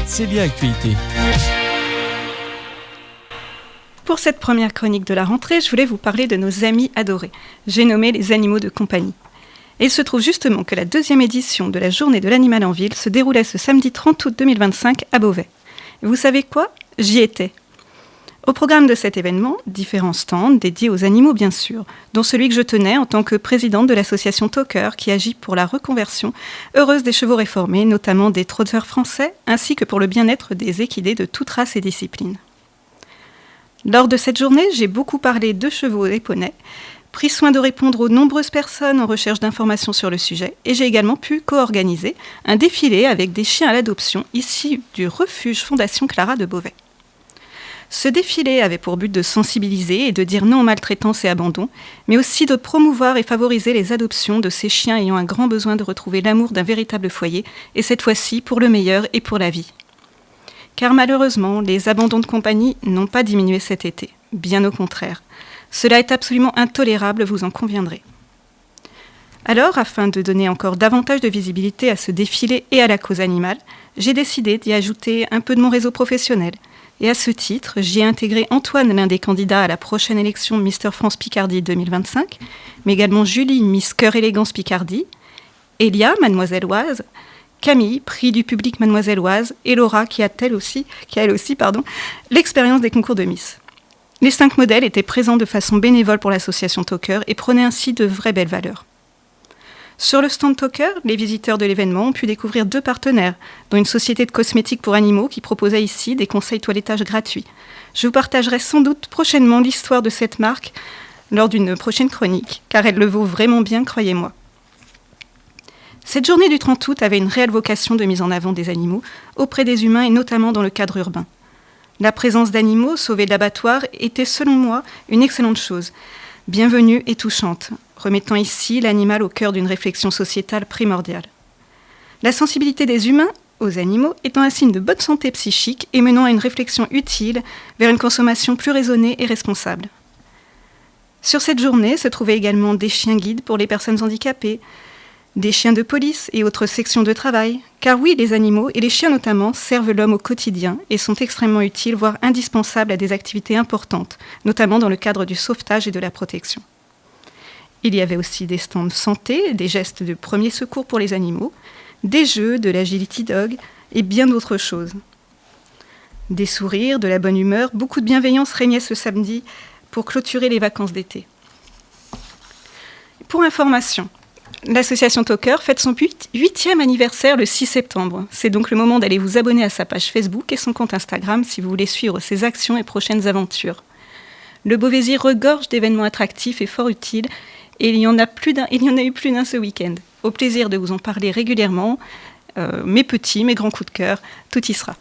C'est bien Actualité. Pour cette première chronique de la rentrée, je voulais vous parler de nos amis adorés. J'ai nommé les animaux de compagnie. Et il se trouve justement que la deuxième édition de la Journée de l'animal en ville se déroulait ce samedi 30 août 2025 à Beauvais. Et vous savez quoi ? J'y étais. Au programme de cet événement, différents stands dédiés aux animaux bien sûr, dont celui que je tenais en tant que présidente de l'association Talker qui agit pour la reconversion heureuse des chevaux réformés, notamment des trotteurs français, ainsi que pour le bien-être des équidés de toute race et discipline. Lors de cette journée, j'ai beaucoup parlé de chevaux et poneys, pris soin de répondre aux nombreuses personnes en recherche d'informations sur le sujet, et j'ai également pu co-organiser un défilé avec des chiens à l'adoption issus du refuge Fondation Clara de Beauvais. Ce défilé avait pour but de sensibiliser et de dire non aux maltraitances et abandons, mais aussi de promouvoir et favoriser les adoptions de ces chiens ayant un grand besoin de retrouver l'amour d'un véritable foyer, et cette fois-ci pour le meilleur et pour la vie. Car malheureusement, les abandons de compagnie n'ont pas diminué cet été, bien au contraire. Cela est absolument intolérable, vous en conviendrez. Alors, afin de donner encore davantage de visibilité à ce défilé et à la cause animale, j'ai décidé d'y ajouter un peu de mon réseau professionnel. Et à ce titre, j'y ai intégré Antoine, l'un des candidats à la prochaine élection Mister France Picardie 2025, mais également Julie, Miss Cœur Élégance Picardie, Elia, Mademoiselle Oise, Camille, prix du public Mademoiselle Oise, et Laura, qui a elle aussi l'expérience des concours de Miss. Les 5 modèles étaient présents de façon bénévole pour l'association Talker et prenaient ainsi de vraies belles valeurs. Sur le stand Talker, les visiteurs de l'événement ont pu découvrir 2 partenaires, dont une société de cosmétiques pour animaux qui proposait ici des conseils toilettage gratuits. Je vous partagerai sans doute prochainement l'histoire de cette marque lors d'une prochaine chronique, car elle le vaut vraiment bien, croyez-moi. Cette journée du 30 août avait une réelle vocation de mise en avant des animaux auprès des humains et notamment dans le cadre urbain. La présence d'animaux sauvés de l'abattoir était selon moi une excellente chose, bienvenue et touchante, remettant ici l'animal au cœur d'une réflexion sociétale primordiale. La sensibilité des humains aux animaux étant un signe de bonne santé psychique et menant à une réflexion utile vers une consommation plus raisonnée et responsable. Sur cette journée se trouvaient également des chiens guides pour les personnes handicapées, des chiens de police et autres sections de travail, car oui, les animaux, et les chiens notamment, servent l'homme au quotidien et sont extrêmement utiles, voire indispensables à des activités importantes, notamment dans le cadre du sauvetage et de la protection. Il y avait aussi des stands santé, des gestes de premier secours pour les animaux, des jeux, de l'agility dog et bien d'autres choses. Des sourires, de la bonne humeur, beaucoup de bienveillance régnait ce samedi pour clôturer les vacances d'été. Pour information, l'association Talker fête son 8e anniversaire le 6 septembre. C'est donc le moment d'aller vous abonner à sa page Facebook et son compte Instagram si vous voulez suivre ses actions et prochaines aventures. Le Beauvaisis regorge d'événements attractifs et fort utiles, et il y en a eu plus d'un ce week-end. Au plaisir de vous en parler régulièrement, mes petits, mes grands coups de cœur, tout y sera.